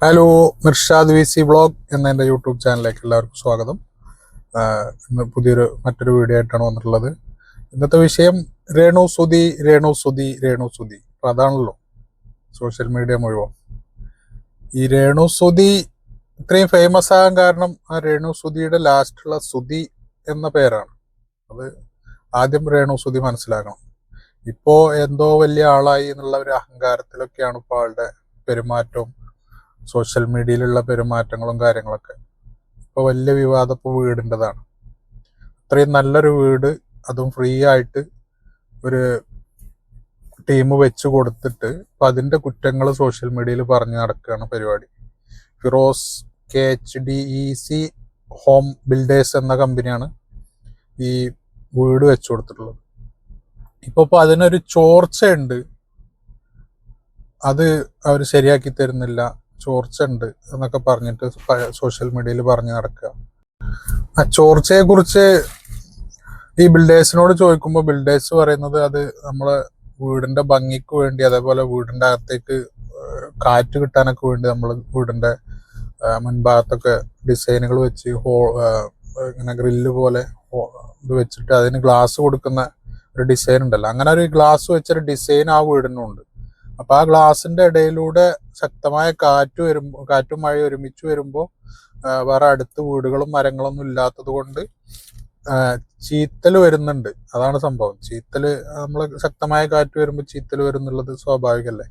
Hello, Mirshad VC vlog എന്ന എൻ്റെ YouTube ചാനലിലേക്ക് എല്ലാവർക്കും സ്വാഗതം. ഇന്ന് മറ്റൊരു വീഡിയോ ആയിട്ടാണ് വന്നിട്ടുള്ളത്. ഇന്നത്തെ വിഷയം രേണു സുധി. അപ്പോൾ അതാണല്ലോ സോഷ്യൽ മീഡിയ മുഴുവൻ. ഈ രേണു സുധി ഇത്രയും ഫേമസ് ആകാൻ കാരണം ആ രേണു സുധിയുടെ ലാസ്റ്റുള്ള സുധി എന്ന പേരാണ്. അത് ആദ്യം രേണു സുധി മനസ്സിലാക്കണം. ഇപ്പോ എന്തോ വലിയ ആളായി എന്നുള്ള ഒരു അഹങ്കാരത്തിലൊക്കെയാണ് ഇപ്പോൾ ആളുടെ പെരുമാറ്റവും സോഷ്യൽ മീഡിയയിലുള്ള പെരുമാറ്റങ്ങളും കാര്യങ്ങളൊക്കെ. ഇപ്പോൾ വലിയ വിവാദം ഇപ്പോൾ വീടിൻ്റെതാണ്. അത്രയും നല്ലൊരു വീട്, അതും ഫ്രീ ആയിട്ട് ഒരു ടീം വെച്ച് കൊടുത്തിട്ട് ഇപ്പം അതിൻ്റെ കുറ്റങ്ങൾ സോഷ്യൽ മീഡിയയിൽ പറഞ്ഞു നടക്കുകയാണ് പരിപാടി. ഫിറോസ് KHDEC ഹോം ബിൽഡേഴ്സ് എന്ന കമ്പനിയാണ് ഈ വീട് വെച്ചു കൊടുത്തിട്ടുള്ളത്. ഇപ്പോൾ അതിനൊരു ചോർച്ചയുണ്ട്, അത് അവർ ശരിയാക്കി തരുന്നില്ല, ചോർച്ച ഉണ്ട് എന്നൊക്കെ പറഞ്ഞിട്ട് സോഷ്യൽ മീഡിയയിൽ പറഞ്ഞു നടക്കുക. ആ ചോർച്ചയെ കുറിച്ച് ഈ ബിൽഡേഴ്സിനോട് ചോദിക്കുമ്പോൾ ബിൽഡേഴ്സ് പറയുന്നത് അത് നമ്മളെ വീടിന്റെ ഭംഗിക്ക് വേണ്ടി, അതേപോലെ വീടിന്റെ അകത്തേക്ക് കാറ്റ് കിട്ടാനൊക്കെ വേണ്ടി നമ്മൾ വീടിന്റെ മുൻഭാഗത്തൊക്കെ ഡിസൈനുകൾ വെച്ച് ഇങ്ങനെ ഗ്രില്ല് പോലെ ഇത് വെച്ചിട്ട് അതിന് ഗ്ലാസ് കൊടുക്കുന്ന ഒരു ഡിസൈൻ ഉണ്ടല്ലോ, അങ്ങനെ ഒരു ഗ്ലാസ് വെച്ചൊരു ഡിസൈൻ ആ വീടിനുണ്ട്. അപ്പൊ ആ ഗ്ലാസിന്റെ ഇടയിലൂടെ ശക്തമായ കാറ്റും മഴയും ഒരുമിച്ച് വരുമ്പോൾ വേറെ അടുത്ത് വീടുകളും മരങ്ങളൊന്നും ഇല്ലാത്തത് കൊണ്ട് ചീത്തൽ വരുന്നുണ്ട്. അതാണ് സംഭവം. ചീത്തല്, നമ്മൾ ശക്തമായ കാറ്റ് വരുമ്പോൾ ചീത്തൽ വരുന്നുള്ളത് സ്വാഭാവികല്ലേ.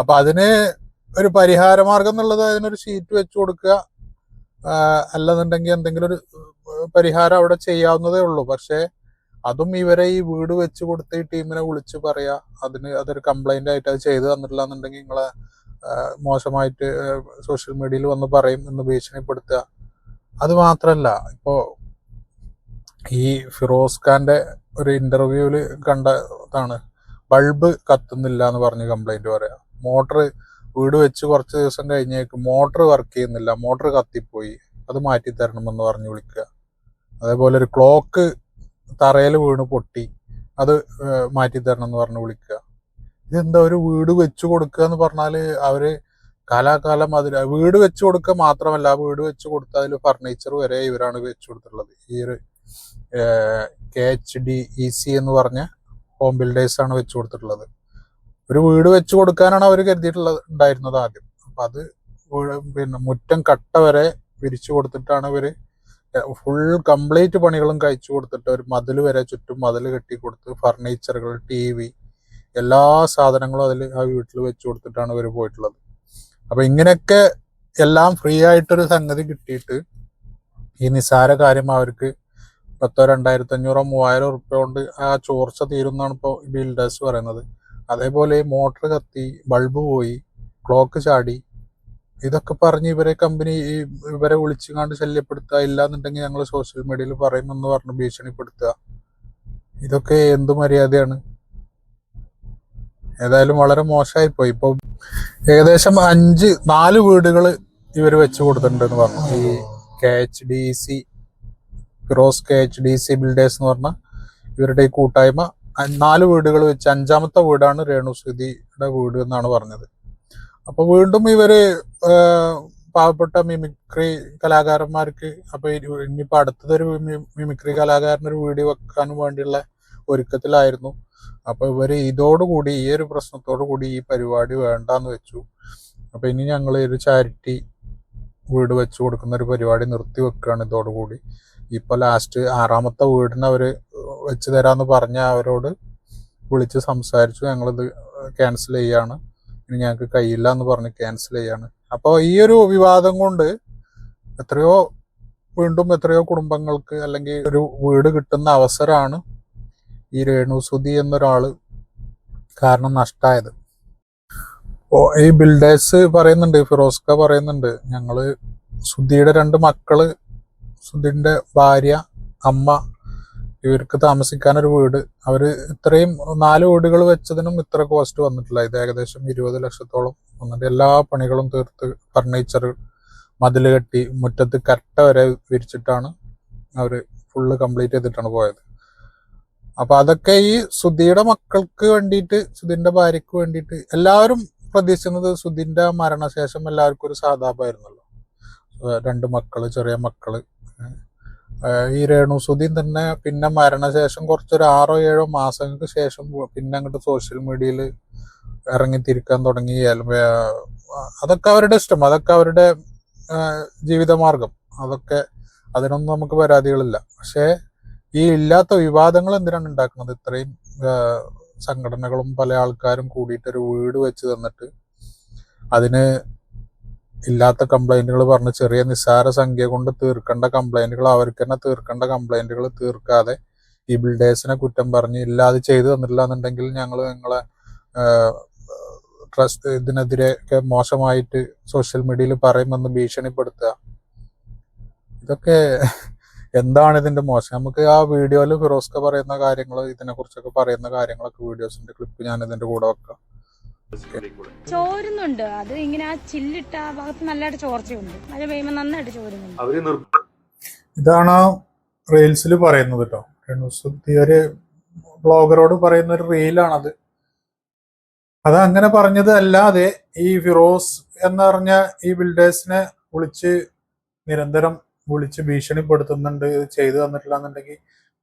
അപ്പൊ അതിന് ഒരു പരിഹാരമാർഗം എന്നുള്ളത് അതിനൊരു ഷീറ്റ് വെച്ചു കൊടുക്കുക, അല്ലെന്നുണ്ടെങ്കിൽ എന്തെങ്കിലും ഒരു പരിഹാരം അവിടെ ചെയ്യാവുന്നതേ ഉള്ളൂ. പക്ഷെ അതും ഇവരെ ഈ വീട് വെച്ച് കൊടുത്ത ഈ ടീമിനെ വിളിച്ച് പറയാ, അതൊരു കംപ്ലൈന്റ് ആയിട്ട് അത് ചെയ്തു തന്നിട്ടില്ല എന്നുണ്ടെങ്കിൽ നിങ്ങളെ മോശമായിട്ട് സോഷ്യൽ മീഡിയയിൽ വന്ന് പറയും എന്ന് ഭീഷണിപ്പെടുത്തുക. അത് മാത്രല്ല, ഇപ്പോ ഈ ഫിറോസ് ഖാന്റെ ഒരു ഇന്റർവ്യൂവിൽ കണ്ടതാണ്, ബൾബ് കത്തുന്നില്ല എന്ന് പറഞ്ഞ് കംപ്ലൈന്റ് പറയാ. വീട് വെച്ച് കുറച്ച് ദിവസം കഴിഞ്ഞേക്ക് മോട്ടർ വർക്ക് ചെയ്യുന്നില്ല, മോട്ടർ കത്തിപ്പോയി, അത് മാറ്റി തരണമെന്ന് പറഞ്ഞ് വിളിക്കുക. അതേപോലെ ഒരു ക്ലോക്ക് തറയിൽ വീണ് പൊട്ടി, അത് മാറ്റി തരണം എന്ന് പറഞ്ഞ് വിളിക്കുക. ഇതെന്താ, ഒരു വീട് വെച്ചു കൊടുക്കുക എന്ന് പറഞ്ഞാല് അവര് കാലാകാലം വീട് വെച്ചു കൊടുക്കുക മാത്രമല്ല, ആ വീട് വെച്ചു കൊടുത്ത അതിൽ ഫർണിച്ചർ വരെ ഇവരാണ് വെച്ചു കൊടുത്തിട്ടുള്ളത്. ഈ ഒരു KHDEC എന്ന് പറഞ്ഞ ഹോം ബിൽഡേഴ്സ് ആണ് വെച്ചു കൊടുത്തിട്ടുള്ളത്. ഒരു വീട് വെച്ചു കൊടുക്കാനാണ് അവർ ഉണ്ടായിരുന്നത് ആദ്യം. അപ്പൊ അത് പിന്നെ മുറ്റം കട്ട വരെ വിരിച്ചു കൊടുത്തിട്ടാണ് ഇവര് ഫുൾ കംപ്ലീറ്റ് പണികളും കഴിച്ചു കൊടുത്തിട്ട് ഒരു മതിൽ വരെ ചുറ്റും മതിൽ കെട്ടി കൊടുത്ത് ഫർണിച്ചറുകൾ, TV, എല്ലാ സാധനങ്ങളും അതിൽ ആ വീട്ടിൽ വെച്ചു കൊടുത്തിട്ടാണ് ഇവർ പോയിട്ടുള്ളത്. അപ്പൊ ഇങ്ങനെയൊക്കെ എല്ലാം ഫ്രീ ആയിട്ടൊരു സംഗതി കിട്ടിയിട്ട് ഈ നിസ്സാര കാര്യം അവർക്ക് 10,000, 2,500, 3,000 ഉറുപ്പ്യ കൊണ്ട് ആ ചോർച്ച തീരുന്നാണ് ഇപ്പോൾ ബിൽഡേഴ്സ് പറയുന്നത്. അതേപോലെ മോട്ടർ കത്തി, ബൾബ് പോയി, ക്ലോക്ക് ചാടി, ഇതൊക്കെ പറഞ്ഞ് ഇവരെ വിളിച്ചുകൊണ്ട് ശല്യപ്പെടുത്തുക, ഇല്ലാന്നുണ്ടെങ്കിൽ ഞങ്ങൾ സോഷ്യൽ മീഡിയയിൽ പറയുമെന്ന് പറഞ്ഞ് ഭീഷണിപ്പെടുത്തുക. ഇതൊക്കെ എന്ത് മര്യാദയാണ്? ഏതായാലും വളരെ മോശമായിപ്പോയി. ഇപ്പൊ ഏകദേശം 4 വീടുകൾ ഇവർ വെച്ചു കൊടുത്തിട്ടുണ്ടെന്ന് പറഞ്ഞു. ഈ ഫിറോസ് KHDEC ബിൽഡേഴ്സ് എന്ന് പറഞ്ഞ ഇവരുടെ ഈ കൂട്ടായ്മ 4 വീടുകൾ വെച്ച് 5ാമത്തെ വീടാണ് രേണു സുധിയുടെ വീട് എന്നാണ് പറഞ്ഞത്. അപ്പൊ വീണ്ടും ഇവര് പാവപ്പെട്ട മിമിക്രി കലാകാരന്മാർക്ക്, അപ്പൊ ഇനിയിപ്പോ അടുത്തതൊരു മിമിക്രി കലാകാരനൊരു വീഡിയോ വെക്കാനും വേണ്ടിയുള്ള ഒരുക്കത്തിലായിരുന്നു. അപ്പൊ ഇവര് ഇതോടുകൂടി, ഈ ഒരു പ്രശ്നത്തോടു കൂടി ഈ പരിപാടി വേണ്ടാന്ന് വെച്ചു. അപ്പൊ ഇനി ഞങ്ങൾ ഒരു ചാരിറ്റി വീട് വെച്ചു കൊടുക്കുന്ന ഒരു പരിപാടി നിർത്തി വെക്കുകയാണ് ഇതോടുകൂടി. ഇപ്പൊ ലാസ്റ്റ് 6ാമത്തെ വീടിന് അവര് വെച്ച് തരാന്ന് പറഞ്ഞ അവരോട് വിളിച്ച് സംസാരിച്ചു, ഞങ്ങളിത് ക്യാൻസൽ ചെയ്യാണ്, ഇനി ഞങ്ങൾക്ക് കഴിയില്ല എന്ന് പറഞ്ഞ് ക്യാൻസൽ ചെയ്യാണ്. അപ്പോൾ ഈ ഒരു വിവാദം കൊണ്ട് എത്രയോ കുടുംബങ്ങൾക്ക് അല്ലെങ്കിൽ ഒരു വീട് കിട്ടുന്ന അവസരമാണ് ഈ രേണു സുധി എന്നൊരാള് കാരണം നഷ്ടമായത്. ഈ ബിൽഡേഴ്സ് പറയുന്നുണ്ട്, ഫിറോസ് ഖാൻ പറയുന്നുണ്ട്, ഞങ്ങള് സുധിയുടെ 2 മക്കള്, സുധിന്റെ ഭാര്യ, അമ്മ, ഇവർക്ക് താമസിക്കാനൊരു വീട്, അവര് ഇത്രയും 4 വീടുകൾ വെച്ചതിനും ഇത്ര കോസ്റ്റ് വന്നിട്ടില്ല. ഇത് ഏകദേശം 20 ലക്ഷത്തോളം വന്നിട്ട് എല്ലാ പണികളും തീർത്ത് ഫർണിച്ചർ, മതിൽ കെട്ടി, മുറ്റത്ത് കട്ട വരെ വിരിച്ചിട്ടാണ് അവര് ഫുള്ള് കംപ്ലീറ്റ് ചെയ്തിട്ടാണ് പോയത്. അപ്പൊ അതൊക്കെ ഈ സുധിയുടെ മക്കൾക്ക് വേണ്ടിയിട്ട്, സുധിന്റെ ഭാര്യക്ക് വേണ്ടിയിട്ട് എല്ലാവരും പ്രതീക്ഷിക്കുന്നത് സുധിന്റെ മരണശേഷം എല്ലാവർക്കും ഒരു സാധാപായിരുന്നല്ലോ. 2 മക്കള്, ചെറിയ മക്കള്. ഈ രേണു സുധിൻ തന്നെ പിന്നെ മരണശേഷം കുറച്ചൊരു 6-7 മാസങ്ങൾക്ക് ശേഷം പിന്നെ അങ്ങോട്ട് സോഷ്യൽ മീഡിയയിൽ ഇറങ്ങിത്തിരിക്കാൻ തുടങ്ങി. അതൊക്കെ അവരുടെ ഇഷ്ടം, അതൊക്കെ അവരുടെ ജീവിതമാർഗം, അതൊക്കെ അതിനൊന്നും നമുക്ക് പരാതികളില്ല. പക്ഷേ ഈ ഇല്ലാത്ത വിവാദങ്ങൾ എന്തിനാണ് ഉണ്ടാക്കുന്നത്? ഇത്രയും സംഘടനകളും പല ആൾക്കാരും കൂടിയിട്ടൊരു വീട് വെച്ച് തന്നിട്ട് അതിന് ഇല്ലാത്ത കംപ്ലൈന്റുകൾ പറഞ്ഞ് ചെറിയ നിസ്സാര സംഖ്യ കൊണ്ട് തീർക്കേണ്ട കംപ്ലൈന്റുകൾ, അവർക്ക് തന്നെ തീർക്കേണ്ട കംപ്ലൈന്റുകൾ തീർക്കാതെ ഈ ബിൽഡേഴ്സിനെ കുറ്റം പറഞ്ഞ് ഇല്ലാതെ ചെയ്തു തന്നിട്ടില്ല എന്നുണ്ടെങ്കിൽ ഞങ്ങൾ നിങ്ങളെ ട്രസ്റ്റ് ഇതിനെതിരെയൊക്കെ മോശമായിട്ട് സോഷ്യൽ മീഡിയയിൽ പറയുമെന്ന് ഭീഷണിപ്പെടുത്തുക, ഇതൊക്കെ എന്താണ് ഇതിന്റെ മോശം? നമുക്ക് ആ വീഡിയോയിൽ ഫിറോസ്ക പറയുന്ന കാര്യങ്ങൾ, ഇതിനെ കുറിച്ചൊക്കെ പറയുന്ന കാര്യങ്ങളൊക്കെ വീഡിയോസിന്റെ ക്ലിപ്പ് ഞാൻ ഇതിന്റെ കൂടെ വെക്കാം. ചോരുന്നുണ്ട്, അത് ഇങ്ങനെ ആ ചില്ലിട്ട ആ ഭാഗത്ത് നല്ലതായിട്ട് ചോർച്ചയുണ്ട്, മഴ പെയ്യുമ്പോൾ നന്നായിട്ട് ചോരുന്നുണ്ട്. ഇതാണ് റീൽസിൽ പറയുന്നത് കേട്ടോ. ഒരു ബ്ലോഗറോട് പറയുന്ന ഒരു റീലാണത്. അത് അങ്ങനെ പറഞ്ഞത് അല്ലാതെ ഈ ഫിറോസ് എന്ന് പറഞ്ഞ ഈ ബിൽഡേഴ്സിനെ നിരന്തരം വിളിച്ച് ഭീഷണിപ്പെടുത്തുന്നുണ്ട്, ഇത് ചെയ്തു തന്നിട്ടില്ല എന്നുണ്ടെങ്കിൽ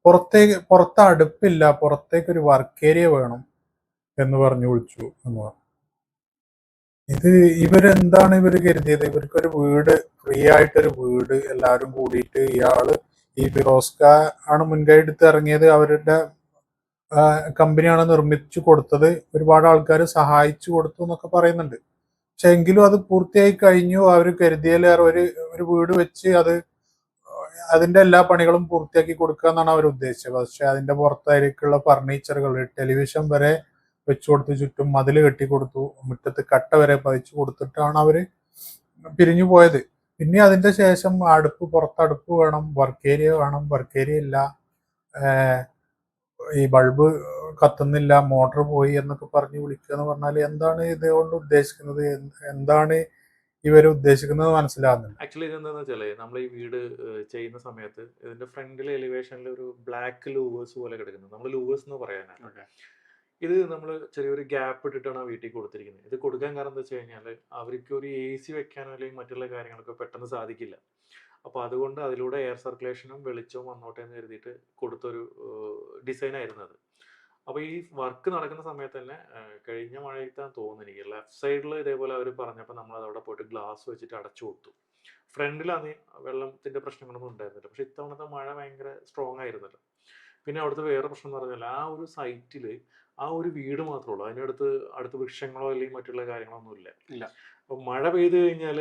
പുറത്ത് അടുപ്പില്ല, പുറത്തേക്ക് ഒരു വർക്ക് ഏരിയ വേണം എന്ന് പറഞ്ഞു വിളിച്ചു എന്ന് പറഞ്ഞു. ഇത് ഇവരെന്താണ് കരുതിയത്? ഇവർക്കൊരു വീട്, ഫ്രീ ആയിട്ടൊരു വീട് എല്ലാവരും കൂടിയിട്ട്, ഈ ഫിറോസ്ക ആണ് മുൻകൈ എടുത്ത് ഇറങ്ങിയത്, അവരുടെ കമ്പനിയാണ് നിർമ്മിച്ചു കൊടുത്തത്, ഒരുപാട് ആൾക്കാർ സഹായിച്ചു കൊടുത്തു എന്നൊക്കെ പറയുന്നുണ്ട്. പക്ഷെ എങ്കിലും അത് പൂർത്തിയായി കഴിഞ്ഞു. അവർ കരുതിയാലേറെ ഒരു വീട് വെച്ച് അതിന്റെ എല്ലാ പണികളും പൂർത്തിയാക്കി കൊടുക്കുക എന്നാണ് അവർ ഉദ്ദേശിച്ചത്. പക്ഷെ അതിന്റെ പുറത്തായിരിക്കുള്ള ഫർണിച്ചറുകൾ, ടെലിവിഷൻ വരെ വെച്ചു കൊടുത്ത്, ചുറ്റും മതിൽ കെട്ടിക്കൊടുത്തു, മുറ്റത്ത് കട്ട വരെ പതിച്ചു കൊടുത്തിട്ടാണ് അവര് പിരിഞ്ഞു പോയത്. പിന്നെ അതിന്റെ ശേഷം പുറത്തടുപ്പ് വേണം, വർക്ക് ഏരിയ വേണം, വർക്ക് ഏരിയ ഇല്ല, ഈ ബൾബ് കത്തുന്നില്ല, മോട്ടർ പോയി എന്നൊക്കെ പറഞ്ഞ് വിളിക്കുക എന്ന് പറഞ്ഞാൽ എന്താണ് ഇതുകൊണ്ട് ഉദ്ദേശിക്കുന്നത്? എന്താണ് ഇവർ ഉദ്ദേശിക്കുന്നത് മനസ്സിലാകുന്നില്ല. ആക്ച്വലി ഇതെന്താന്ന് വെച്ചാല്, നമ്മൾ ഈ വീട് ചെയ്യുന്ന സമയത്ത് ഇതിന്റെ ഫ്രണ്ടിലെ എലിവേഷനിൽ ഒരു ബ്ലാക്ക് ലൂവേഴ്സ് പോലെ കിടക്കുന്നത്, നമ്മൾ ലൂവേഴ്സ് എന്ന് പറയാനാണ്. ഇത് നമ്മൾ ചെറിയൊരു ഗ്യാപ്പ് ഇട്ടിട്ടാണ് ആ വീട്ടിൽ കൊടുത്തിരിക്കുന്നത്. ഇത് കൊടുക്കാൻ കാരണം എന്താ വെച്ച് കഴിഞ്ഞാൽ, അവർക്ക് ഒരു AC വെക്കാനോ അല്ലെങ്കിൽ മറ്റുള്ള കാര്യങ്ങളൊക്കെ പെട്ടെന്ന് സാധിക്കില്ല. അപ്പോൾ അതുകൊണ്ട് അതിലൂടെ എയർ സർക്കുലേഷനും വെളിച്ചവും വന്നോട്ടെ എന്ന് കരുതിയിട്ട് കൊടുത്തൊരു ഡിസൈൻ ആയിരുന്നു അത്. അപ്പോൾ ഈ വർക്ക് നടക്കുന്ന സമയത്ത് തന്നെ കഴിഞ്ഞ മഴയത്താന്ന് തോന്നുന്നു എനിക്ക്, ലെഫ്റ്റ് സൈഡിൽ ഇതേപോലെ അവർ പറഞ്ഞപ്പോൾ നമ്മൾ അതവിടെ പോയിട്ട് ഗ്ലാസ് വെച്ചിട്ട് അടച്ചു കൊടുത്തു. ഫ്രണ്ടിലാണ് വെള്ളത്തിന്റെ പ്രശ്നങ്ങളൊന്നും ഉണ്ടായിരുന്നില്ല. പക്ഷെ ഇത്തവണത്തെ മഴ ഭയങ്കര സ്ട്രോങ് ആയിരുന്നല്ലോ. പിന്നെ അവിടുത്തെ വേറെ പ്രശ്നം എന്ന് പറഞ്ഞാൽ, ആ ഒരു സൈറ്റിൽ ആ ഒരു വീട് മാത്രമേ ഉള്ളൂ, അടുത്ത് വൃക്ഷങ്ങളോ അല്ലെങ്കിൽ മറ്റുള്ള കാര്യങ്ങളൊന്നും ഇല്ല. അപ്പോൾ മഴ പെയ്തു കഴിഞ്ഞാൽ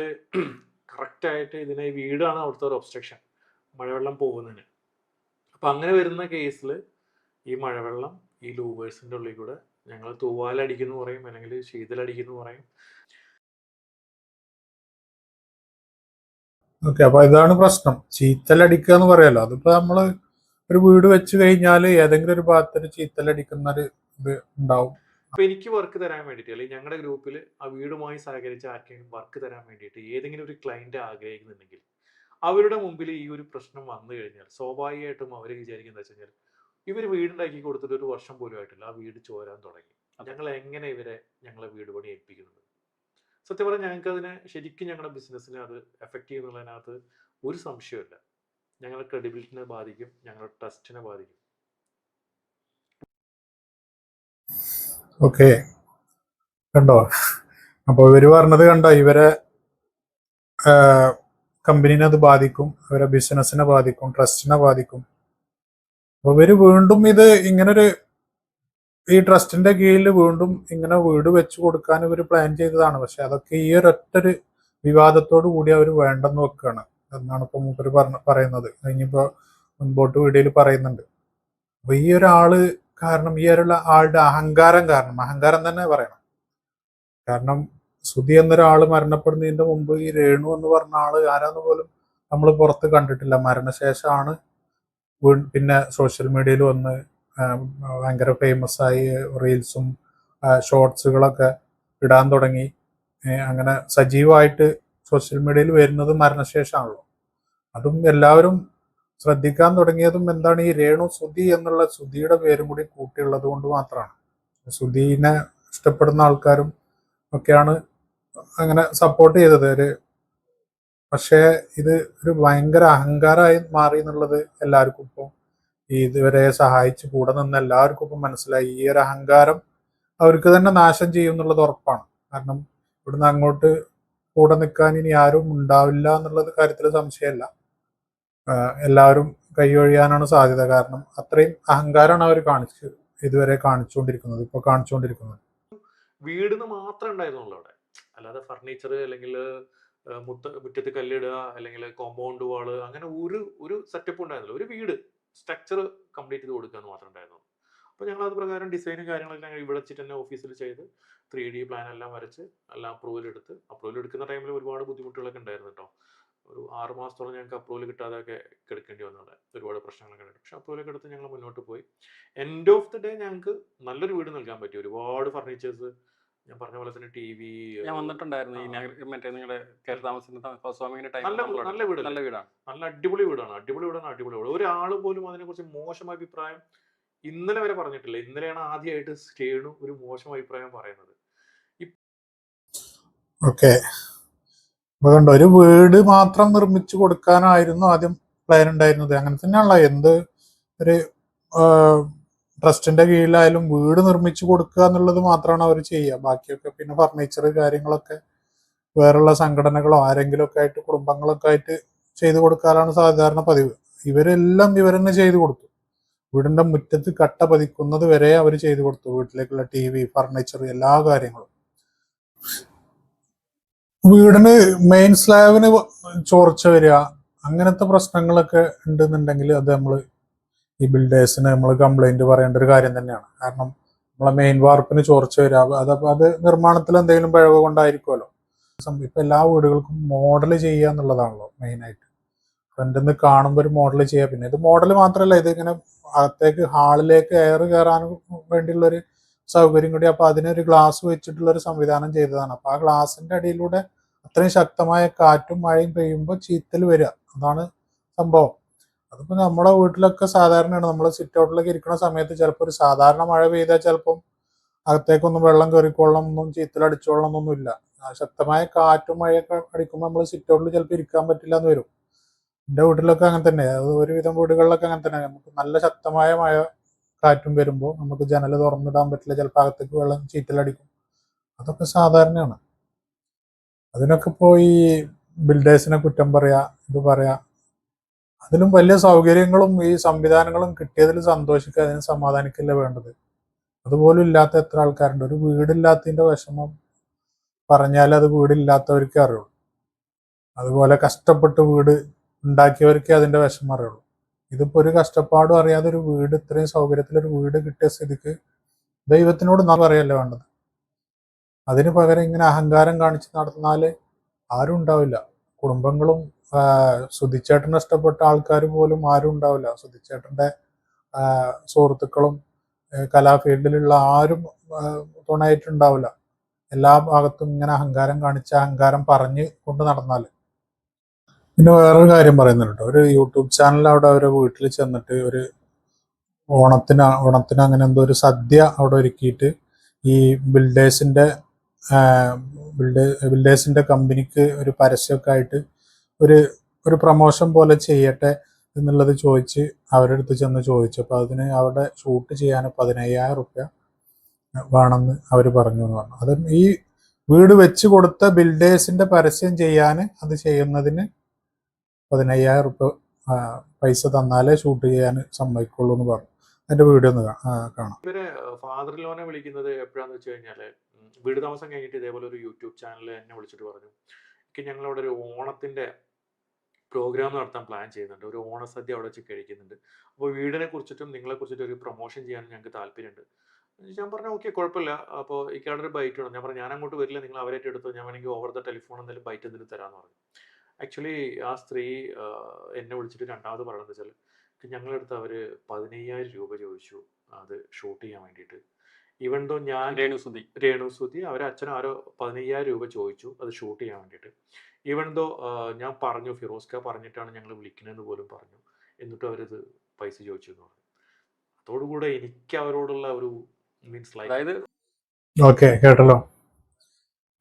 കറക്റ്റായിട്ട് ഈ വീടാണ് അവിടുത്തെ ഒരു ഒബ്സ്ട്രക്ഷൻ, മഴവെള്ളം പോകുന്നതിന്. അപ്പം അങ്ങനെ വരുന്ന കേസിൽ ഈ മഴവെള്ളം ഈ ലൂവേഴ്സിന്റെ ഉള്ളിൽ കൂടെ ഞങ്ങൾ തൂവാലടിക്കുന്നു പറയും, അല്ലെങ്കിൽ ശീതലടിക്കുന്നു പറയും. ഓക്കെ, അപ്പൊ ഇതാണ് പ്രശ്നം. ചീത്തലടിക്കുക എന്ന് പറയാലോ. അതിപ്പോ നമ്മള് ഒരു വീട് വെച്ച് കഴിഞ്ഞാൽ ഏതെങ്കിലും ഒരു ഭാഗത്തൊരു ചീത്തലടിക്കുന്ന ഒരു ഇത് ഉണ്ടാവും. അപ്പൊ എനിക്ക് വർക്ക് തരാൻ വേണ്ടിയിട്ട്, അല്ലെങ്കിൽ ഞങ്ങളുടെ ഗ്രൂപ്പിൽ ആ വീടുമായി സഹകരിച്ച് ആർക്കെങ്കിലും വർക്ക് തരാൻ വേണ്ടിയിട്ട് ഏതെങ്കിലും ഒരു ക്ലയന്റ് ആഗ്രഹിക്കുന്നുണ്ടെങ്കിൽ, അവരുടെ മുമ്പിൽ ഈ ഒരു പ്രശ്നം വന്നു കഴിഞ്ഞാൽ സ്വാഭാവികമായിട്ടും അവർ വിചാരിക്കുന്നത് വെച്ച് കഴിഞ്ഞാൽ, ഇവർ വീടുണ്ടാക്കി കൊടുത്തിട്ട് 1 വർഷം പോലും ആയിട്ടില്ല, ആ വീട് ചോരാൻ തുടങ്ങി, ഞങ്ങൾ എങ്ങനെ ഞങ്ങളെ വീട് പണി ഏൽപ്പിക്കുന്നത്? സത്യം പറഞ്ഞാൽ ഞങ്ങൾക്ക് അതിനെ ശരിക്കും ഞങ്ങളുടെ ബിസിനസ്സിനെ അത് എഫക്ട് ചെയ്യുന്നുള്ളതിനകത്ത് ഒരു സംശയമില്ല. ഞങ്ങളുടെ ക്രെഡിബിലിറ്റിനെ ബാധിക്കും, ഞങ്ങളുടെ ട്രസ്റ്റിനെ ബാധിക്കും. ഓക്കെ, കണ്ടോ? അപ്പോൾ ഇവര് പറഞ്ഞത് കണ്ടോ, ഇവരെ കമ്പനീനെ അത് ബാധിക്കും, അവരെ ബിസിനസ്സിനെ ബാധിക്കും, ട്രസ്റ്റിനെ ബാധിക്കും. അപ്പൊ ഇവര് വീണ്ടും ഈ ട്രസ്റ്റിന്റെ കീഴിൽ വീണ്ടും ഇങ്ങനെ വീട് വെച്ച് കൊടുക്കാൻ ഇവർ പ്ലാൻ ചെയ്തതാണ്. പക്ഷെ അതൊക്കെ ഈ ഒരൊറ്റൊരു വിവാദത്തോടു കൂടി അവർ വേണ്ടെന്ന് വെക്കുകയാണ് എന്നാണ് ഇപ്പൊ മൂപ്പര് പറയുന്നത്. ഇനിയിപ്പോ മുൻപോട്ട് വീഡിയോയിൽ പറയുന്നുണ്ട്. അപ്പൊ ഈ ഒരാള് കാരണം, ഈ ആളുടെ അഹങ്കാരം തന്നെ പറയണം. കാരണം സുധി എന്നൊരാള് മരണപ്പെടുന്നതിന്റെ മുമ്പ് ഈ രേണു എന്ന് പറഞ്ഞ ആള് ആരാന്ന് പോലും നമ്മൾ പുറത്ത് കണ്ടിട്ടില്ല. മരണശേഷമാണ് പിന്നെ സോഷ്യൽ മീഡിയയിൽ വന്ന് ഭയങ്കര ഫേമസ് ആയി, റീൽസും ഷോർട്സുകളൊക്കെ ഇടാൻ തുടങ്ങി. അങ്ങനെ സജീവമായിട്ട് സോഷ്യൽ മീഡിയയിൽ വരുന്നത് മരണശേഷമാണല്ലോ. അതും എല്ലാവരും ശ്രദ്ധിക്കാൻ തുടങ്ങിയതും എന്താണ്, ഈ രേണു സുധി എന്നുള്ള സുധിയുടെ പേരും കൂടി കൂട്ടിയുള്ളത് കൊണ്ട് മാത്രമാണ്. സുധീനെ ഇഷ്ടപ്പെടുന്ന ആൾക്കാരും ഒക്കെയാണ് അങ്ങനെ സപ്പോർട്ട് ചെയ്തത്. പക്ഷേ ഇത് ഒരു ഭയങ്കര അഹങ്കാരമായി മാറി എന്നുള്ളത് എല്ലാവർക്കും ഇപ്പോൾ ഇതുവരെ സഹായിച്ച് കൂടെ നിന്ന് എല്ലാവർക്കും ഇപ്പം മനസ്സിലായി. ഈ ഒരു അഹങ്കാരം അവർക്ക് തന്നെ നാശം ചെയ്യും എന്നുള്ളത് ഉറപ്പാണ്. കാരണം ഇവിടുന്ന് അങ്ങോട്ട് കൂടെ നിൽക്കാൻ ഇനി ആരും ഉണ്ടാവില്ല എന്നുള്ളത് കാര്യത്തിൽ സംശയമല്ല. എല്ലാവരും കൈയൊഴിയാനാണ് സാധ്യത. കാരണം അത്രയും അഹങ്കാരമാണ് അവർ ഇതുവരെ കാണിച്ചുകൊണ്ടിരിക്കുന്നത്, ഇപ്പോൾ കാണിച്ചുകൊണ്ടിരിക്കുന്നത്. വീടിന് മാത്രമേ ഉണ്ടായിരുന്നുള്ളൂ അവിടെ. അല്ലാതെ ഫർണിച്ചർ അല്ലെങ്കിൽ മുറ്റത്ത് കല്ലിടുക അല്ലെങ്കിൽ കോമ്പൗണ്ട് വാള് അങ്ങനെ ഒരു സെറ്റപ്പ് ഉണ്ടായിരുന്നില്ല. ഒരു വീട് സ്ട്രക്ചർ കംപ്ലീറ്റ് ചെയ്ത് കൊടുക്കുക എന്ന് മാത്രമേ ഉണ്ടായിരുന്നുള്ളൂ. അപ്പോൾ ഞങ്ങൾ അത് പ്രകാരം ഡിസൈനും കാര്യങ്ങളെല്ലാം ഇവിടെ വെച്ചിട്ട് തന്നെ ഓഫീസിൽ ചെയ്ത് 3D പ്ലാൻ എല്ലാം വരച്ച് എല്ലാം അപ്രൂവൽ എടുക്കുന്ന ടൈമിൽ ഒരുപാട് ബുദ്ധിമുട്ടുകളൊക്കെ ഉണ്ടായിരുന്നു കേട്ടോ. ഒരു 6 മാസത്തോളം ഞങ്ങൾക്ക് അപ്രൂവൽ കിട്ടാതെയൊക്കെ കിടക്കേണ്ടി വന്നത്, ഒരുപാട് പ്രശ്നങ്ങളൊക്കെ ഉണ്ട്. പക്ഷെ അപ്രൂവലൊക്കെ എടുത്ത് ഞങ്ങൾ മുന്നോട്ട് പോയി. എൻഡ് ഓഫ് ദി ഡേ ഞങ്ങൾക്ക് നല്ലൊരു വീട് നൽകാൻ പറ്റി. ഒരുപാട് ഫർണിച്ചേഴ്സ്, ഞാൻ പറഞ്ഞ പോലെ തന്നെ TV. ഞാൻ വന്നിട്ടുണ്ടായിരുന്നു മറ്റേ നിങ്ങളുടെ കയറി താമസിക്കുന്ന നല്ല വീടാണ്. നല്ല അടിപൊളി വീടാണ്. ഒരാൾ പോലും അതിനെക്കുറിച്ച് മോശം അഭിപ്രായം ഇന്നലെ വരെ പറഞ്ഞിട്ടില്ല. ഇന്നലെയാണ് ആദ്യമായിട്ട് സ്റ്റേണു ഒരു മോശം അഭിപ്രായം പറയുന്നത്. ഓക്കെ, അതുകൊണ്ട് ഒരു വീട് മാത്രം നിർമ്മിച്ചു കൊടുക്കാനായിരുന്നു ആദ്യം പ്ലാൻ ഉണ്ടായിരുന്നത്. അങ്ങനെ തന്നെയാണല്ലോ എന്ത് ഒരു ട്രസ്റ്റിന്റെ കീഴിലായാലും വീട് നിർമ്മിച്ചു കൊടുക്കുക എന്നുള്ളത് മാത്രമാണ് അവർ ചെയ്യുക. ബാക്കിയൊക്കെ പിന്നെ ഫർണിച്ചർ കാര്യങ്ങളൊക്കെ വേറുള്ള സംഘടനകളോ ആരെങ്കിലും ഒക്കെ ആയിട്ട് കുടുംബങ്ങളൊക്കെ ആയിട്ട് ചെയ്തു കൊടുക്കാനാണ് സാധാരണ പതിവ്. ഇവരെല്ലാം ഇവരെന്നെ ചെയ്തു കൊടുത്തു. വീടിന്റെ മുറ്റത്ത് കട്ട പതിക്കുന്നത് വരെ അവർ ചെയ്തു കൊടുത്തു. വീട്ടിലേക്കുള്ള TV, ഫർണിച്ചർ, എല്ലാ കാര്യങ്ങളും. വീടിന് മെയിൻ സ്ലാബിന് ചോർച്ച വരിക, അങ്ങനത്തെ പ്രശ്നങ്ങളൊക്കെ ഉണ്ടെന്നുണ്ടെങ്കിൽ അത് നമ്മൾ ഈ ബിൽഡേഴ്സിന് നമ്മൾ കംപ്ലൈന്റ് പറയേണ്ട ഒരു കാര്യം തന്നെയാണ്. കാരണം നമ്മളെ മെയിൻ വാർപ്പിന് ചോർച്ച വരിക, അത് നിർമ്മാണത്തിൽ എന്തെങ്കിലും പിഴവ് കൊണ്ടായിരിക്കുമല്ലോ. ഇപ്പൊ എല്ലാ വീടുകൾക്കും മോഡൽ ചെയ്യുക എന്നുള്ളതാണല്ലോ മെയിനായിട്ട്. ഫ്രണ്ടിൽ നിന്ന് കാണുമ്പോൾ ഒരു മോഡൽ ചെയ്യുക. പിന്നെ ഇത് മോഡൽ മാത്രമല്ല, ഇത് ഇങ്ങനെ അകത്തേക്ക് ഹാളിലേക്ക് എയർ കയറാൻ വേണ്ടിയുള്ളൊരു സൗകര്യം കൂടി. അപ്പൊ അതിനൊരു ഗ്ലാസ് വെച്ചിട്ടുള്ള ഒരു സംവിധാനം ചെയ്തതാണ്. അപ്പൊ ആ ഗ്ലാസിന്റെ അടിയിലൂടെ അത്രയും ശക്തമായ കാറ്റും മഴയും പെയ്യുമ്പോൾ ചീത്തൽ വരിക, അതാണ് സംഭവം. അതിപ്പോ നമ്മളെ വീട്ടിലൊക്കെ സാധാരണയാണ്. നമ്മൾ സിറ്റ് ഔട്ടിലൊക്കെ ഇരിക്കുന്ന സമയത്ത് ചിലപ്പോൾ ഒരു സാധാരണ മഴ പെയ്താൽ ചിലപ്പം അകത്തേക്കൊന്നും വെള്ളം കയറിക്കൊള്ളണമെന്നും ചീത്തലടിച്ചോളണമെന്നൊന്നും ഇല്ല. ശക്തമായ കാറ്റും മഴയൊക്കെ അടിക്കുമ്പോൾ നമ്മൾ സിറ്റ് ഔട്ടിൽ ചിലപ്പോൾ ഇരിക്കാൻ പറ്റില്ല എന്ന് വരും. എൻ്റെ വീട്ടിലൊക്കെ അങ്ങനെ തന്നെ, അത് ഒരുവിധം വീടുകളിലൊക്കെ അങ്ങനെ തന്നെ. നമുക്ക് നല്ല ശക്തമായ മഴ കാറ്റും വരുമ്പോൾ നമുക്ക് ജനൽ തുറന്നിടാൻ പറ്റില്ല, ചിലപ്പോൾ അകത്തേക്ക് വെള്ളം ചീറ്റലടിക്കും. അതൊക്കെ സാധാരണയാണ്. അതിനൊക്കെ പോയി ബിൽഡേഴ്സിനെ കുറ്റം പറയാ, ഇത് പറയാ. അതിലും വലിയ സൗകര്യങ്ങളും ഈ സംവിധാനങ്ങളും കിട്ടിയതിൽ സന്തോഷിക്കുക, അതിന് സമാധാനിക്കല്ലേ വേണ്ടത്. അതുപോലും ഇല്ലാത്ത എത്ര ആൾക്കാരുണ്ട്. ഒരു വീടില്ലാത്തതിന്റെ വിഷമം പറഞ്ഞാൽ അത് വീടില്ലാത്തവർക്കേ അറിയുള്ളൂ. അതുപോലെ കഷ്ടപ്പെട്ട് വീട് ഉണ്ടാക്കിയവർക്കേ അതിന്റെ വിഷമം അറിയുള്ളൂ. ഇതിപ്പോ ഒരു കഷ്ടപ്പാടും അറിയാതെ ഒരു വീട്, ഇത്രയും സൗകര്യത്തിലൊരു വീട് കിട്ടിയ സ്ഥിതിക്ക് ദൈവത്തിനോട് നാം പറയല്ലേ വേണ്ടത്. അതിന് പകരം ഇങ്ങനെ അഹങ്കാരം കാണിച്ച് നടന്നാൽ ആരും ഉണ്ടാവില്ല. കുടുംബങ്ങളും സുധിച്ചേട്ടന് ഇഷ്ടപ്പെട്ട ആൾക്കാർ പോലും ആരും ഉണ്ടാവില്ല. സുധിച്ചേട്ടന്റെ സുഹൃത്തുക്കളും കലാഫീൽഡിലുള്ള ആരും തുണയായിട്ടുണ്ടാവില്ല. എല്ലാ ഭാഗത്തും ഇങ്ങനെ അഹങ്കാരം കാണിച്ച് അഹങ്കാരം പറഞ്ഞ് കൊണ്ട് നടന്നാൽ. പിന്നെ വേറൊരു കാര്യം പറയുന്നുണ്ട് കേട്ടോ. ഒരു യൂട്യൂബ് ചാനൽ അവിടെ അവരുടെ വീട്ടിൽ ചെന്നിട്ട് ഒരു ഓണത്തിന് അങ്ങനെ എന്തോ ഒരു സദ്യ അവിടെ ഒരുക്കിയിട്ട് ഈ ബിൽഡേഴ്സിന്റെ കമ്പനിക്ക് ഒരു പരസ്യമൊക്കെ ആയിട്ട് ഒരു പ്രൊമോഷൻ പോലെ ചെയ്യട്ടെ എന്നുള്ളത് ചോദിച്ച് അവരുടെ അടുത്ത് ചെന്ന് ചോദിച്ചു. അപ്പോൾ അതിന് അവിടെ ഷൂട്ട് ചെയ്യാൻ 15,000 റുപ്യ വേണമെന്ന് അവർ പറഞ്ഞു എന്ന് പറഞ്ഞു. അത് ഈ വീട് വെച്ച് കൊടുത്ത ബിൽഡേഴ്സിന്റെ പരസ്യം ചെയ്യാൻ, അത് ചെയ്യുന്നതിന് 15,000 റുപ്യ പൈസ തന്നാലേ ഷൂട്ട് ചെയ്യാൻ സമ്മതിക്കുള്ളൂ എന്ന് പറഞ്ഞു. അതിന്റെ വീഡിയോ ഒന്ന് കാണാം. ഇവരെ ഫാദർ ലോനെ വിളിക്കുന്നത് എപ്പോഴാന്ന് വെച്ച് കഴിഞ്ഞാല്, വീട് താമസം കഴിഞ്ഞിട്ട് ഇതേപോലെ ഒരു യൂട്യൂബ് ചാനൽ എന്നെ വിളിച്ചിട്ട് പറഞ്ഞു, ഞങ്ങളവിടെ ഒരു ഓണത്തിന്റെ പ്രോഗ്രാം നടത്താൻ പ്ലാൻ ചെയ്യുന്നുണ്ട്, ഒരു ഓണസദ്യ അവിടെ വെച്ച് കഴിക്കുന്നുണ്ട്, അപ്പോൾ വീടിനെ കുറിച്ചിട്ടും നിങ്ങളെ കുറിച്ചിട്ടും ഒരു പ്രൊമോഷൻ ചെയ്യാൻ ഞങ്ങൾക്ക് താല്പര്യമുണ്ട്. ഞാൻ പറഞ്ഞു ഓക്കെ കുഴപ്പമില്ല. അപ്പോൾ ഇക്കാടെ ഒരു ബൈറ്റ് വേണം. ഞാൻ പറഞ്ഞു ഞാൻ അങ്ങോട്ട് വരില്ല, നിങ്ങൾ അവരായിട്ട് എടുത്തു, ഞാൻ വേണമെങ്കിൽ ഓവർ ദ ടെലിഫോൺ എന്തെങ്കിലും ബൈറ്റ് എന്തെങ്കിലും തരാമെന്ന് പറഞ്ഞു. ആക്ച്വലി ആ സ്ത്രീ എന്നെ വിളിച്ചിട്ട് രണ്ടാമത് പറയുന്നത് വെച്ചാൽ, ഞങ്ങളടുത്ത് അവർ 15,000 രൂപ ചോദിച്ചു അത് ഷൂട്ട് ചെയ്യാൻ വേണ്ടിയിട്ട്. ഈവൻ ദോ ഞാൻ രേണുസുതി അവരെ അച്ഛനും ആരോ 15,000 രൂപ ചോദിച്ചു അത് ഷൂട്ട് ചെയ്യാൻ വേണ്ടിയിട്ട്. ഈവൻ ദോ ഞാൻ പറഞ്ഞു ഫിറോസ്ക പറഞ്ഞിട്ടാണ് ഞങ്ങൾ വിളിക്കണമെന്ന് പോലും പറഞ്ഞു, എന്നിട്ടും അവരത് പൈസ ചോദിച്ചു എന്ന് പറഞ്ഞു. അതോടുകൂടെ എനിക്ക് അവരോടുള്ള ഒരു മീൻസ് ലൈക്ക്, ഓക്കെ കേട്ടല്ലോ.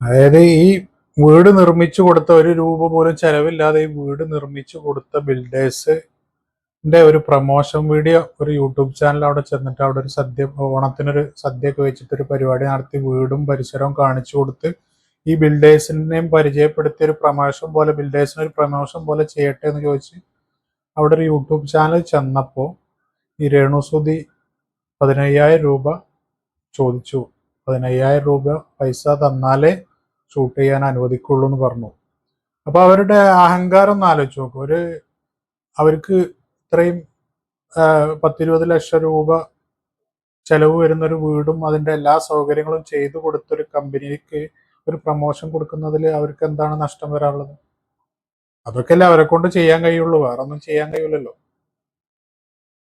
അതായത് ഈ വീട് നിർമ്മിച്ചു കൊടുത്ത, ഒരു രൂപ പോലും ചെലവില്ലാതെ ഈ വീട് നിർമ്മിച്ചു കൊടുത്ത ബിൽഡേഴ്സിന്റെ ഒരു പ്രൊമോഷൻ വീഡിയോ ഒരു യൂട്യൂബ് ചാനൽ അവിടെ ചെന്നിട്ട് അവിടെ ഒരു സദ്യ, ഓണത്തിനൊരു സദ്യയൊക്കെ വെച്ചിട്ട് ഒരു പരിപാടി നടത്തി വീടും പരിസരവും കാണിച്ചു കൊടുത്ത് ഈ ബിൽഡേഴ്സിനെയും പരിചയപ്പെടുത്തിയ ഒരു പ്രൊമോഷൻ പോലെ, ബിൽഡേഴ്സിന് ഒരു പ്രൊമോഷൻ പോലെ ചെയ്യട്ടെ എന്ന് ചോദിച്ച് അവിടെ ഒരു യൂട്യൂബ് ചാനൽ ചെന്നപ്പോൾ ഈ രേണുസുതി 15,000 രൂപ ചോദിച്ചു. 15,000 രൂപ പൈസ തന്നാലേ ഷൂട്ട് ചെയ്യാൻ അനുവദിക്കുള്ളൂ എന്ന് പറഞ്ഞു. അപ്പൊ അവരുടെ അഹങ്കാരം ഒന്ന് ആലോചിച്ച് നോക്കും. അവർക്ക് ഇത്രയും 10-20 ലക്ഷം രൂപ ചെലവ് വരുന്ന ഒരു വീടും അതിന്റെ എല്ലാ സൗകര്യങ്ങളും ചെയ്തു കൊടുത്തൊരു കമ്പനിക്ക് ഒരു പ്രൊമോഷൻ കൊടുക്കുന്നതിൽ അവർക്ക് എന്താണ് നഷ്ടം വരാനുള്ളത്? അതൊക്കെയല്ലേ അവരെ കൊണ്ട് ചെയ്യാൻ കഴിയുള്ളൂ, വേറെ ഒന്നും ചെയ്യാൻ കഴിയില്ലല്ലോ.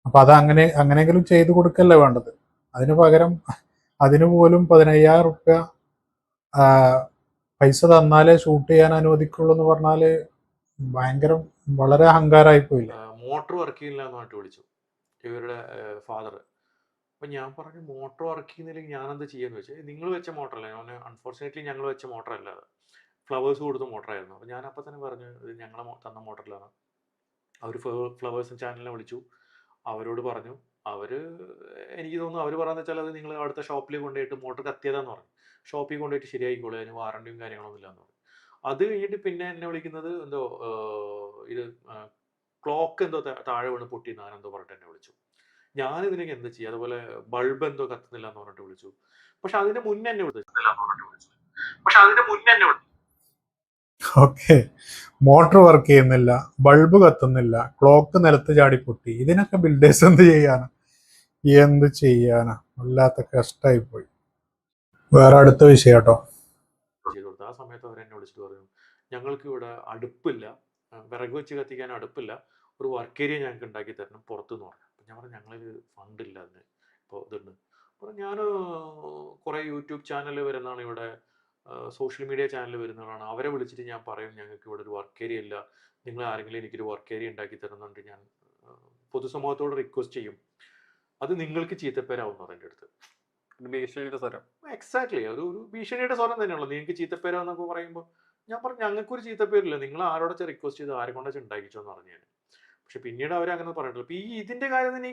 അപ്പൊ അത് അങ്ങനെയെങ്കിലും ചെയ്തു കൊടുക്കല്ലേ വേണ്ടത്. അതിന് പകരം അതിന് പോലും 15,000 റുപ്യ പൈസ തന്നാലേ ഷൂട്ട് ചെയ്യാൻ അനുവദിക്കുള്ളൂ എന്ന് പറഞ്ഞാല് വളരെ അഹങ്കാരമായി പോയില്ല. മോട്ടോർ വർക്ക് ചെയ്യില്ല എന്ന് പറഞ്ഞിട്ട് വിളിച്ചു ഇവരുടെ ഫാദർ. അപ്പൊ ഞാൻ പറഞ്ഞു മോട്ടോർ വർക്ക് ചെയ്യുന്നില്ലെങ്കിൽ ഞാൻ എന്ത് ചെയ്യാന്ന് വെച്ചാൽ, നിങ്ങൾ വെച്ച മോട്ടറല്ല, ഞാൻ അൺഫോർച്ചുനേറ്റ്ലി ഞങ്ങൾ വെച്ച മോട്ടർ അല്ല, അത് ഫ്ലവേഴ്സ് കൊടുത്ത മോട്ടറായിരുന്നു. അപ്പൊ ഞാൻ അപ്പം തന്നെ പറഞ്ഞു ഇത് ഞങ്ങളെ തന്ന മോട്ടറിലാണ്. അവർ ഫ്ലവേഴ്സ് ചാനലിനെ വിളിച്ചു, അവരോട് പറഞ്ഞു. എനിക്ക് തോന്നുന്നു അവർ പറയാന്ന് വെച്ചാൽ അത് നിങ്ങൾ അടുത്ത ഷോപ്പിൽ കൊണ്ടുപോയിട്ട് മോട്ടർ കത്തിയതാന്ന് പറഞ്ഞു. ഷോപ്പിൽ കൊണ്ടുപോയിട്ട് ശരിയായിക്കോളൂ, അതിന് വാറണ്ടിയും കാര്യങ്ങളൊന്നും ഇല്ലാന്ന് പറഞ്ഞു. അത് കഴിഞ്ഞിട്ട് പിന്നെ എന്നെ വിളിക്കുന്നത് എന്തോ ഇത് ക്ലോക്ക് എന്തോ താഴെ വീണ് പൊട്ടിയെന്ന് എന്തോ പറഞ്ഞിട്ട് എന്നെ വിളിച്ചു. ഞാൻ ഇതിനൊക്കെ എന്ത് ചെയ്യും? അതുപോലെ ബൾബ് എന്തോ കത്തുന്നില്ല എന്ന് പറഞ്ഞിട്ട് വിളിച്ചു. പക്ഷെ അതിന്റെ മുന്നേ എന്നെ വിളിച്ചു. ഓക്കെ, മോട്ടോർ വർക്ക് ചെയ്യുന്നില്ല, ബൾബ് കത്തുന്നില്ല, ക്ലോക്ക് നിലത്ത് ചാടി പൊട്ടി, ഇതിനൊക്കെ ബിൽഡേഴ്സ് എന്ത് ചെയ്യാനാ? വല്ലാത്ത കഷ്ടമായി പോയി. വേറെ അടുത്ത വിഷയം കേട്ടോ. ആ സമയത്ത് അവർ എന്നെ വിളിച്ചിട്ട് പറഞ്ഞു ഞങ്ങൾക്ക് ഇവിടെ അടുപ്പില്ല, വിറക് വെച്ച് കത്തിക്കാൻ അടുപ്പില്ല, ഒരു വർക്ക് ഏരിയ ഞങ്ങൾക്ക് ഉണ്ടാക്കി തരണം പുറത്തുനിന്ന് പറഞ്ഞു. അപ്പം ഞാൻ പറഞ്ഞു ഞങ്ങളിൽ ഫണ്ടില്ല അതിന്, ഇപ്പോൾ ഇതുണ്ട്. അപ്പോൾ ഞാൻ കുറേ യൂട്യൂബ് ചാനൽ വരുന്നതാണ്, ഇവിടെ സോഷ്യൽ മീഡിയ ചാനൽ വരുന്നതാണ്, അവരെ വിളിച്ചിട്ട് ഞാൻ പറയും ഞങ്ങൾക്ക് ഇവിടെ ഒരു വർക്ക് ഏരിയ ഇല്ല, നിങ്ങൾ ആരെങ്കിലും എനിക്കൊരു വർക്ക് ഏരിയ ഉണ്ടാക്കി തരുന്നുണ്ട്, ഞാൻ പൊതുസമൂഹത്തോട് റിക്വസ്റ്റ് ചെയ്യും, അത് നിങ്ങൾക്ക് ചീത്തപ്പേരാവും എൻ്റെ അടുത്ത്. ഭീഷണിയുടെ സ്വരം. എക്സാക്ട്ലി, ഒരു ഭീഷണിയുടെ സ്വരം തന്നെയാണല്ലോ. നിങ്ങൾക്ക് ചീത്തപ്പേരാന്നൊക്കെ പറയുമ്പോൾ ഞാൻ പറഞ്ഞു ഞങ്ങൾക്കൊരു ചീത്തപ്പേരില്ല, നിങ്ങൾ ആരോടെ റിക്വസ്റ്റ് ചെയ്ത് ആരെ കൊണ്ടാ ഉണ്ടാക്കിച്ചോ എന്ന് പറഞ്ഞു ഞാൻ. പക്ഷെ പിന്നീട് അവരങ്ങനെ പറഞ്ഞിട്ടില്ല. അപ്പൊ ഇതിന്റെ കാര്യം തന്നെ.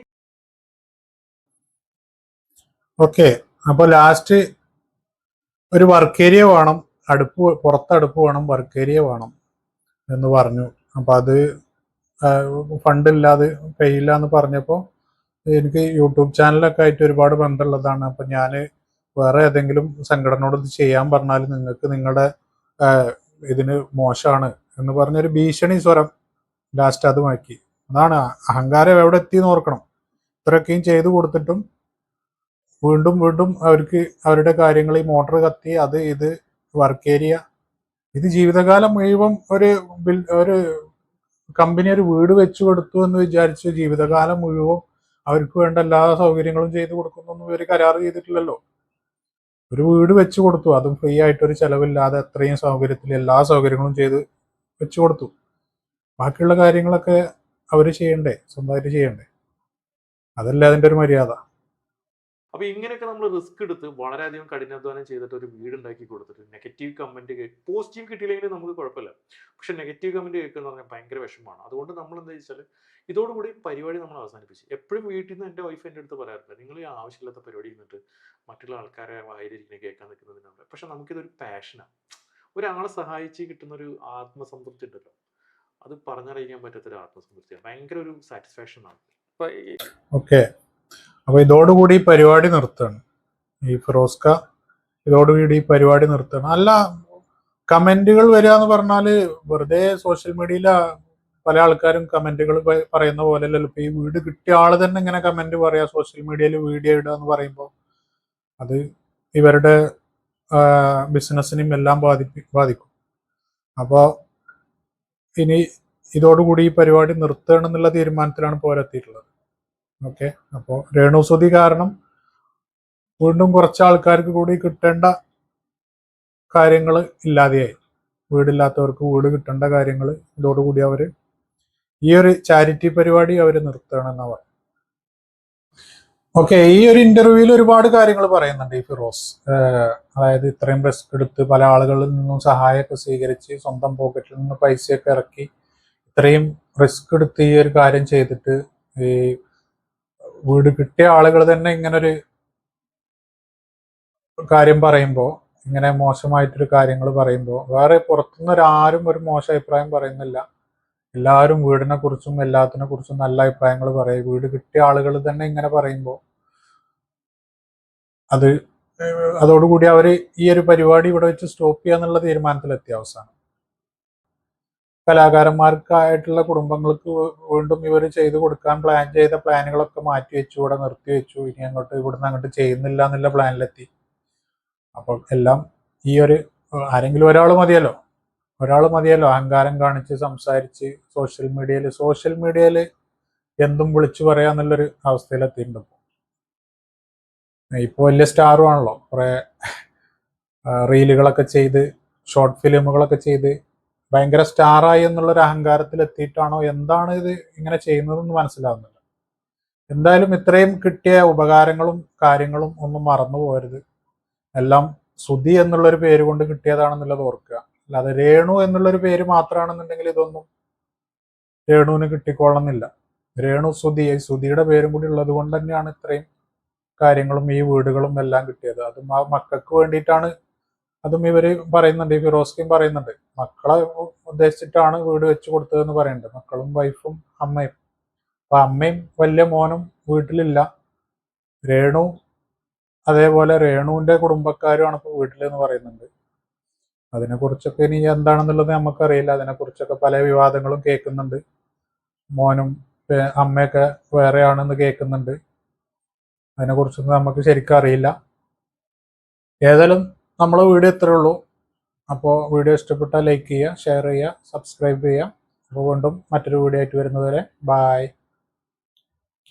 ഓക്കെ, അപ്പൊ ലാസ്റ്റ് ഒരു വർക്ക് ഏരിയ വേണം, പുറത്തടുപ്പ് വേണം, വർക്ക് ഏരിയ വേണം എന്ന് പറഞ്ഞു. അപ്പൊ അത് ഫണ്ടില്ലാതെ കഴിയില്ല എന്ന് പറഞ്ഞപ്പോൾ എനിക്ക് യൂട്യൂബ് ചാനലൊക്കെ ആയിട്ട് ഒരുപാട് ബന്ധമുള്ളതാണ്. അപ്പൊ ഞാൻ വേറെ ഏതെങ്കിലും സംഘടനയോട് ഇത് ചെയ്യാൻ പറഞ്ഞാൽ നിങ്ങൾക്ക് നിങ്ങളുടെ ഇതിന് മോശമാണ് എന്ന് പറഞ്ഞൊരു ഭീഷണി സ്വരം ലാസ്റ്റ് അത് മാറ്റി. അതാണ് അഹങ്കാരം എവിടെ എത്തിയെന്ന് ഓർക്കണം. ഇത്രയൊക്കെയും ചെയ്തു കൊടുത്തിട്ടും വീണ്ടും വീണ്ടും അവർക്ക് അവരുടെ കാര്യങ്ങൾ, ഈ മോട്ടോർ കത്തി, ഇത് വർക്ക് ഏരിയ, ഇത് ജീവിതകാലം മുഴുവൻ ഒരു കമ്പനി ഒരു വീട് വെച്ചു കൊടുത്തു എന്ന് വിചാരിച്ച് ജീവിതകാലം മുഴുവൻ അവർക്ക് വേണ്ട എല്ലാ സൗകര്യങ്ങളും ചെയ്തു കൊടുക്കുന്നൊന്നും ഇവർ കരാർ ചെയ്തിട്ടില്ലല്ലോ. ഒരു വീട് വെച്ചു കൊടുത്തു, അതും ഫ്രീ ആയിട്ട് ഒരു ചെലവില്ലാതെ അത്രയും സൗകര്യത്തിൽ എല്ലാ സൗകര്യങ്ങളും ചെയ്ത് വെച്ചു കൊടുത്തു. ബാക്കിയുള്ള കാര്യങ്ങളൊക്കെ അവർ ചെയ്യണ്ടേ, സ്വന്തമായിട്ട് ചെയ്യണ്ടേ? അതല്ലേ അതിൻ്റെ ഒരു മര്യാദ. അപ്പൊ ഇങ്ങനെയൊക്കെ നമ്മൾ റിസ്ക് എടുത്ത് വളരെയധികം കഠിനാധ്വാനം ചെയ്തിട്ട് ഒരു വീട് ഉണ്ടാക്കി കൊടുത്തിട്ട് നെഗറ്റീവ് കമന്റ്, പോസിറ്റീവ് കിട്ടിയില്ലെങ്കിൽ നമുക്ക് കുഴപ്പമില്ല, പക്ഷെ നെഗറ്റീവ് കമന്റ് കേൾക്കുക എന്ന് പറഞ്ഞാൽ ഭയങ്കര വിഷമമാണ്. അതുകൊണ്ട് നമ്മൾ എന്താ വെച്ചാൽ ഇതോടുകൂടി പരിപാടി നമ്മൾ അവസാനിപ്പിച്ചു. എപ്പോഴും വീട്ടിൽ നിന്ന് എൻ്റെ വൈഫ് എൻ്റെ അടുത്ത് പറയാറുണ്ട് നിങ്ങൾ ഈ ആവശ്യമില്ലാത്ത പരിപാടി നിന്നിട്ട് മറ്റുള്ള ആൾക്കാരെ വായിരിക്കുന്ന കേൾക്കാൻ നിൽക്കുന്നതിനാണ്. പക്ഷെ നമുക്കിതൊരു പാഷനാണ്. ഒരാളെ സഹായിച്ച് കിട്ടുന്നൊരു ആത്മസംതൃപ്തി ഉണ്ടല്ലോ, അത് പറഞ്ഞറിയിക്കാൻ പറ്റാത്തൊരു ആത്മസംതൃപ്തിയാണ്, ഭയങ്കര ഒരു സാറ്റിസ്ഫാക്ഷൻ ആണ്. ഓക്കെ, അപ്പൊ ഇതോടുകൂടി പരിപാടി നിർത്തുകയാണ്. ഈ ഫിറോസ്ക ഇതോടുകൂടി പരിപാടി നിർത്തുകയാണ്. അല്ല, കമന്റുകൾ വരിക എന്ന് പറഞ്ഞാല് വെറുതെ സോഷ്യൽ മീഡിയയില പല ആൾക്കാരും കമന്റുകൾ പറയുന്ന പോലെ അല്ലല്ലോ. ഇപ്പൊ ഈ വീട് കിട്ടിയ ആള് തന്നെ ഇങ്ങനെ കമന്റ് പറയാ, സോഷ്യൽ മീഡിയയിൽ വീഡിയോ ഇടുക എന്ന് പറയുമ്പോൾ അത് ഇവരുടെ ബിസിനസ്സിനും എല്ലാം ബാധിക്കും. അപ്പോൾ ഇനി ഇതോടുകൂടി ഈ പരിപാടി നിർത്തുകയാണ് എന്നുള്ള തീരുമാനത്തിലാണ് പോരെത്തിയിട്ടുള്ളത്. ഓക്കെ, അപ്പോൾ രേണുസുതി കാരണം വീണ്ടും കുറച്ച് ആൾക്കാർക്ക് കൂടി കിട്ടേണ്ട കാര്യങ്ങൾ ഇല്ലാതെയായി. വീടില്ലാത്തവർക്ക് വീട് കിട്ടേണ്ട കാര്യങ്ങൾ ഇതോടുകൂടി അവർ ഈ ഒരു ചാരിറ്റി പരിപാടി അവർ നിർത്തുകയാണെന്നാണ് പറയുന്നത്. ഓക്കെ, ഈ ഒരു ഇന്റർവ്യൂവിൽ ഒരുപാട് കാര്യങ്ങൾ പറയുന്നുണ്ട് ഈ ഫിറോസ്. അതായത് ഇത്രയും റിസ്ക് എടുത്ത് പല ആളുകളിൽ നിന്നും സഹായമൊക്കെ സ്വീകരിച്ച് സ്വന്തം പോക്കറ്റിൽ നിന്ന് പൈസയൊക്കെ ഇറക്കി ഇത്രയും റിസ്ക് എടുത്ത് ഈ ഒരു കാര്യം ചെയ്തിട്ട് ഈ വീട് കിട്ടിയ ആളുകൾ തന്നെ ഇങ്ങനൊരു കാര്യം പറയുമ്പോൾ, ഇങ്ങനെ മോശമായിട്ടൊരു കാര്യങ്ങൾ പറയുമ്പോൾ, വേറെ പുറത്തുനിന്ന് ആരും ഒരു മോശം അഭിപ്രായം പറയുന്നില്ല. എല്ലാവരും വീടിനെ കുറിച്ചും എല്ലാത്തിനെ കുറിച്ചും നല്ല അഭിപ്രായങ്ങൾ പറയും. വീട് കിട്ടിയ ആളുകൾ തന്നെ ഇങ്ങനെ പറയുമ്പോൾ അത് അതോടുകൂടി അവർ ഈ ഒരു പരിപാടി ഇവിടെ വെച്ച് സ്റ്റോപ്പ് ചെയ്യാന്നുള്ള തീരുമാനത്തിലെത്തിയ അവസാനം. കലാകാരന്മാർക്കായിട്ടുള്ള കുടുംബങ്ങൾക്ക് വീണ്ടും ഇവർ ചെയ്തു കൊടുക്കാൻ പ്ലാൻ ചെയ്ത പ്ലാനുകളൊക്കെ മാറ്റിവെച്ചു, ഇവിടെ നിർത്തിവെച്ചു. ഇനി അങ്ങോട്ട് ഇവിടുന്ന് അങ്ങോട്ട് ചെയ്യുന്നില്ല എന്നുള്ള പ്ലാനിലെത്തി. അപ്പോൾ എല്ലാം ഈ ഒരു ആരെങ്കിലും ഒരാൾ മതിയല്ലോ അഹങ്കാരം കാണിച്ച് സംസാരിച്ച് സോഷ്യൽ മീഡിയയിൽ എന്തും വിളിച്ചു പറയാന്നുള്ളൊരു അവസ്ഥയിലെത്തിയിട്ടുണ്ട്. ഇപ്പോൾ വലിയ സ്റ്റാറും ആണല്ലോ, കുറേ റീലുകളൊക്കെ ചെയ്ത് ഷോർട്ട് ഫിലിമുകളൊക്കെ ചെയ്ത് ഭയങ്കര സ്റ്റാറായി എന്നുള്ളൊരു അഹങ്കാരത്തിൽ എത്തിയിട്ടാണോ എന്താണ് ഇത് ഇങ്ങനെ ചെയ്യുന്നതെന്ന് മനസ്സിലാവുന്നില്ല. എന്തായാലും ഇത്രയും കിട്ടിയ ഉപകാരങ്ങളും കാര്യങ്ങളും ഒന്നും മറന്നു പോകരുത്. എല്ലാം സുധി എന്നുള്ളൊരു പേര് കൊണ്ട് കിട്ടിയതാണെന്നുള്ളത് ഓർക്കുക. അല്ലാതെ രേണു എന്നുള്ളൊരു പേര് മാത്രമാണെന്നുണ്ടെങ്കിൽ ഇതൊന്നും രേണുവിന് കിട്ടിക്കൊള്ളണമെന്നില്ല. രേണു സുധിയുടെ പേരും കൂടി ഉള്ളത് കൊണ്ട് തന്നെയാണ് ഇത്രയും കാര്യങ്ങളും ഈ വീടുകളും എല്ലാം കിട്ടിയത്. അതും ആ മക്കൾക്ക് വേണ്ടിയിട്ടാണ്. അതും ഇവര് പറയുന്നുണ്ട്, ഈ ഫിറോസ്കയും പറയുന്നുണ്ട്, മക്കളെ ഉദ്ദേശിച്ചിട്ടാണ് വീട് വെച്ച് കൊടുത്തതെന്ന് പറയുന്നുണ്ട്. മക്കളും വൈഫും അമ്മയും. അപ്പൊ അമ്മയും വലിയ മോനും വീട്ടിലില്ല. രേണു അതേപോലെ രേണുവിന്റെ കുടുംബക്കാരുമാണ് ഇപ്പോൾ വീട്ടിലെന്ന് പറയുന്നുണ്ട്. അതിനെക്കുറിച്ചൊക്കെ ഇനി എന്താണെന്നുള്ളത് നമുക്കറിയില്ല. അതിനെക്കുറിച്ചൊക്കെ പല വിവാദങ്ങളും കേൾക്കുന്നുണ്ട്. മോനും അമ്മയൊക്കെ വേറെയാണെന്ന് കേൾക്കുന്നുണ്ട്. അതിനെക്കുറിച്ചൊന്നും നമുക്ക് ശരിക്കും അറിയില്ല. ഏതായാലും നമ്മളെ വീഡിയോ ഇത്രയേ ഉള്ളൂ. അപ്പോൾ വീഡിയോ ഇഷ്ടപ്പെട്ടാൽ ലൈക്ക് ചെയ്യുക, ഷെയർ ചെയ്യുക, സബ്സ്ക്രൈബ് ചെയ്യുക. അപ്പോൾ വീണ്ടും മറ്റൊരു വീഡിയോ ആയിട്ട് വരുന്നതുവരെ ബായ്.